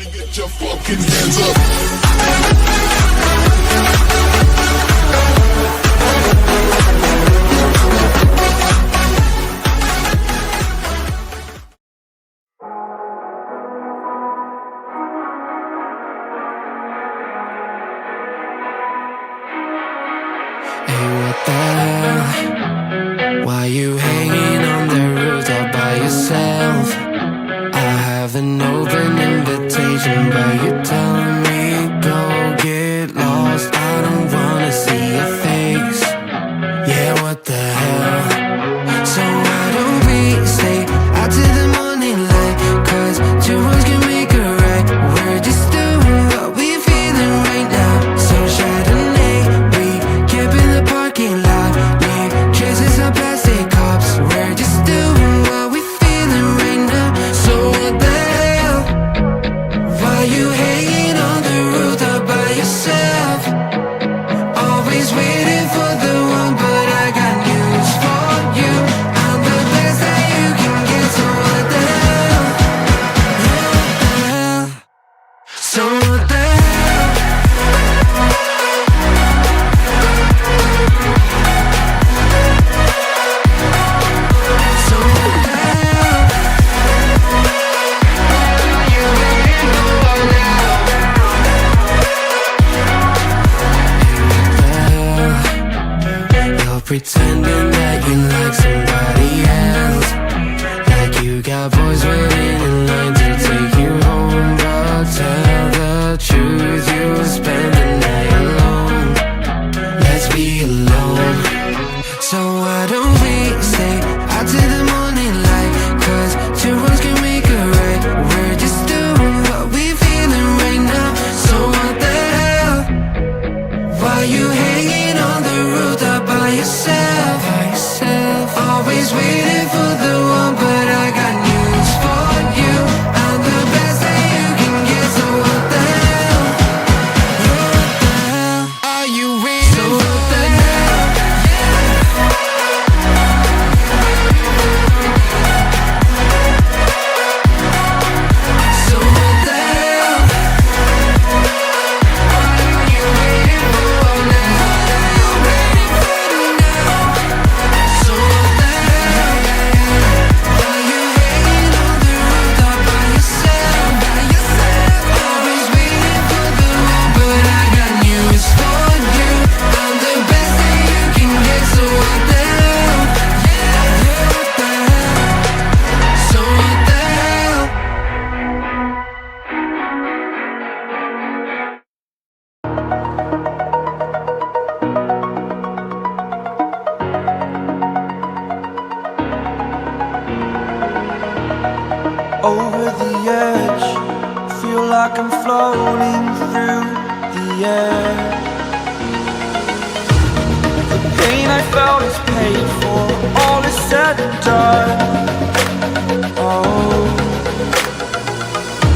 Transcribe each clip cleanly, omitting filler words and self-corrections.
Get your fucking hands up. Hey, what the hell? Why you hanging on the roof all by yourself? I have an open invitation, but you're telling me go get lost. I don't wanna see your face. Yeah, what the hell? So why don't we stay out till the morning light? 'Cause two words can make a right. We're just doing what we're feeling right now. So Chardonnay, we camp in the parking lot. Leave traces of plastic cups. We're just doing what we're feeling right now. So what the hell? Why you hanging on the roof all by yourself? Always waiting for the one, but I got news for you. I'm the best that you can get, so what the hell? Yeah, what the hell? So what the hell? So what the hell? You waiting for now? You're pretending that you like somebody else, like you got boys waiting in line to take you home. But tell the truth, you'll spend the night alone. Let's be alone. So why don't we stay out till the morning light? 'Cause two wrongs can make a right. We're just doing what we're feeling right now. So what the hell? Why you hanging on the roof all by yourself? Always waiting for the one, but I got news for you. I'm the best that you can get, so what the hell? Yeah, what the hell? Are you waiting so for the hell? So what the hell? What are you waiting for now? So what the hell? Why you hanging on the roof all by yourself? Always waiting for the one, but I got news for you. I'm the best that you can get, so what the hell? Yeah, what the hell? So what the hell? Over the edge, feel like I'm floating through the air. The pain I felt is paid for, all is said and done. Oh,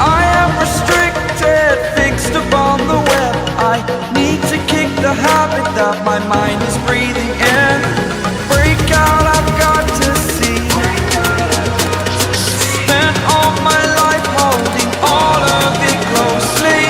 I am restricted, fixed upon the web. I need to kick the habit that my mind is breathing in. Break out, I've got to see. Spent all my life holding all of it closely.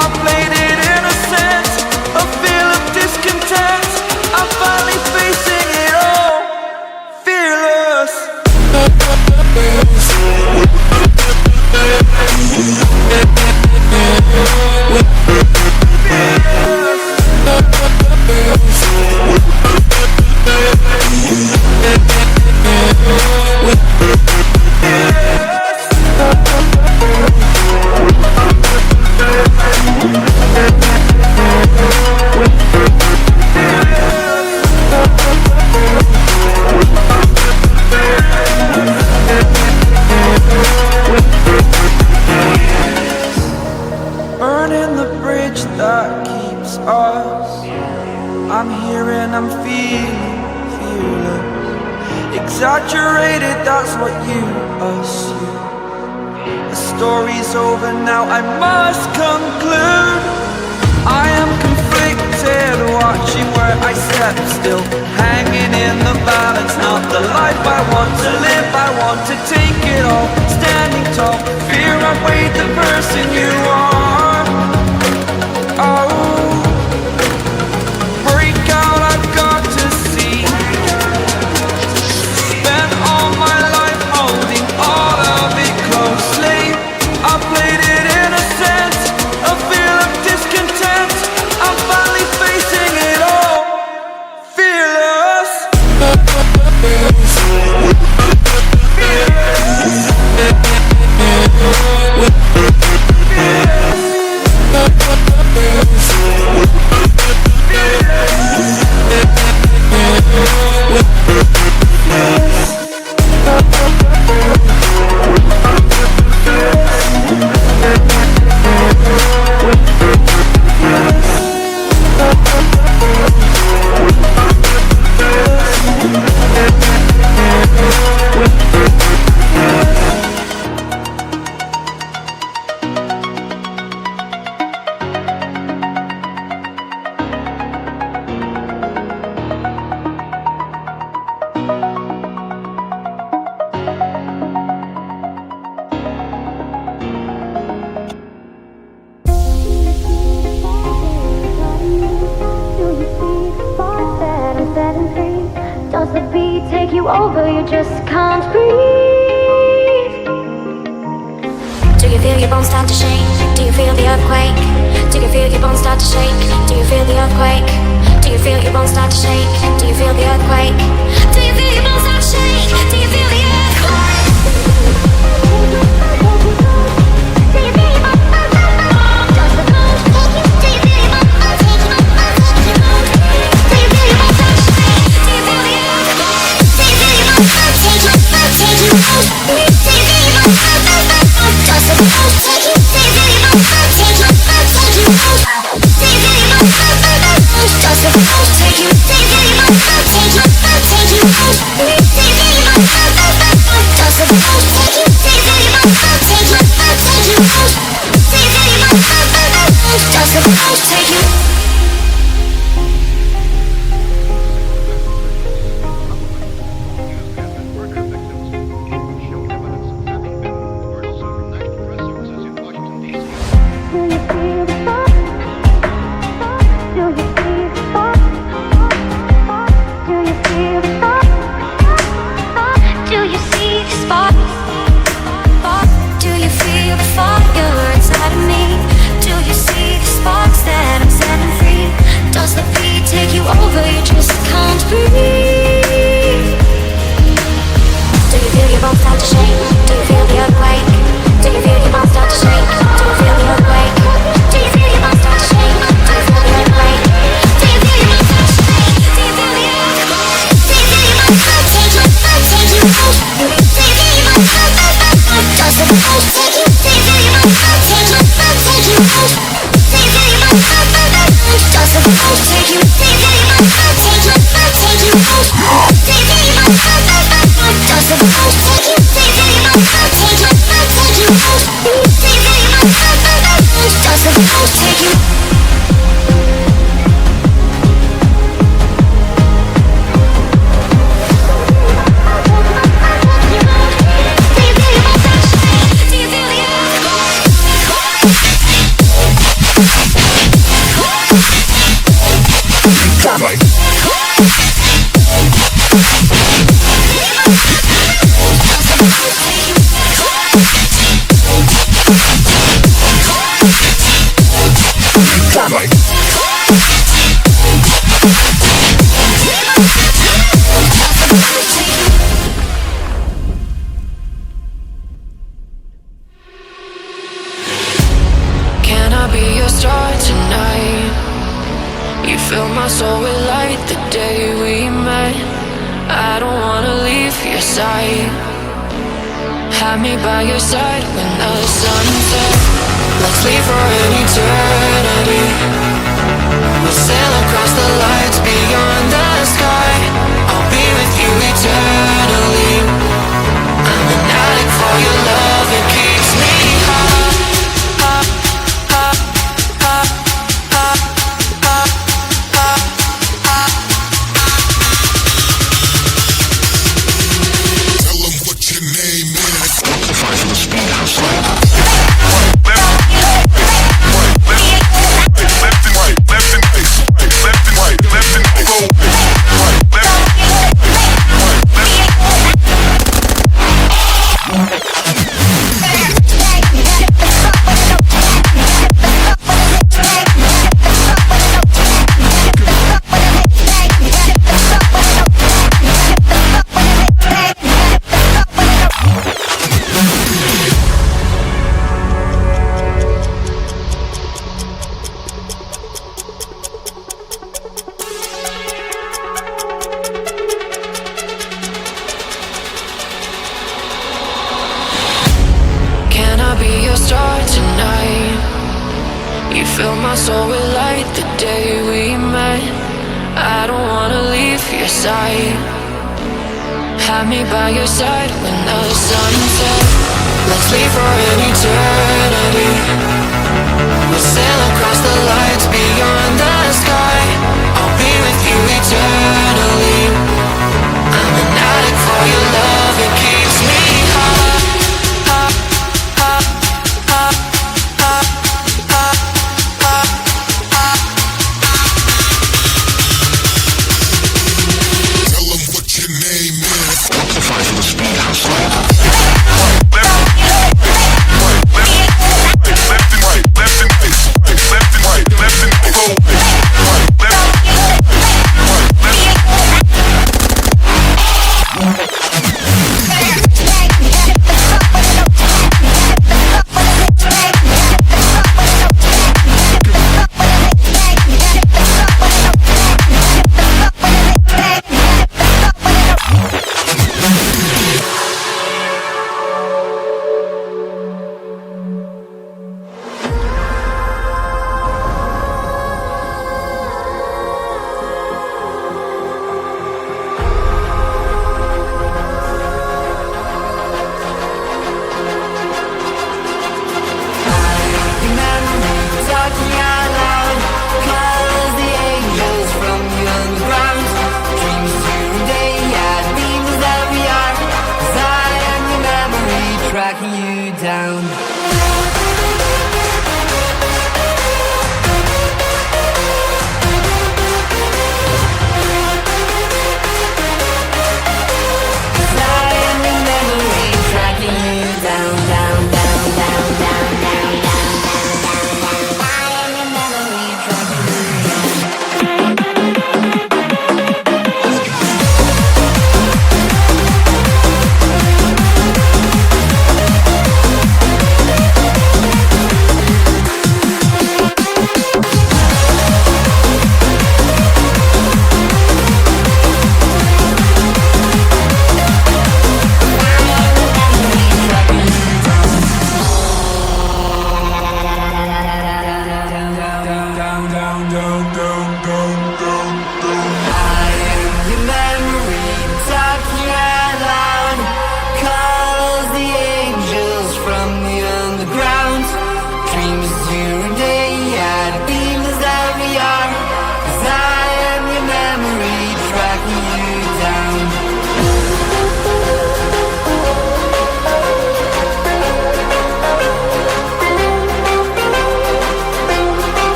I played it innocent, a feel of discontent. I'm finally facing it all, fearless. Burning the bridge that keeps us. I'm here and I'm feeling fearless. Exaggerated, that's what you assume. The story's over now, I must conclude. I am conflicted, watching where I step still, hanging in the balance. Not the life I want to live, I want to take it all. Standing tall. Fear outweighed the person you are. Oh, break out, I've got to see. Spent all my life holding all of it closely. I played it innocent, a feel of discontent. I'm finally facing it all, fearless. Does the beat take you over? You just can't breathe. Do you feel your bones start to shake? Do you feel the earthquake? Do you feel your bones start to shake? Do you feel the earthquake? Do you feel your bones start to shake? Do you feel the earthquake? Do you feel your bones start to shake? Do you feel the earthquake? Do you feel your bones? Does the bones take you? Do you feel your bones take you? Do you feel your bones start to shake? Do you feel the earthquake? Do you feel your bones take you? Do you feel your bones? Does the bones take you? Do you feel your bones take you? Do you feel your bones? Does the bones take you? Do you feel your bones take you? Take you? Do you feel your bones? Does the bones take you? Do you feel your bones take you? Take you? Do you feel your bones? Does the bones take you? Can I be your star tonight? You fill my soul with light the day we met. I don't wanna leave your side. Have me by your side when the sun sets. Let's leave for an eternity. We'll sail across the lights beyond the sky. I'll be with you eternally. I'm an addict for your love, it keeps me high. Tell them what your name is. Spotify for the speed house. Fill my soul with light the day we met. I don't wanna leave your side. Have me by your side when the sun sets. Let's leave for an eternity.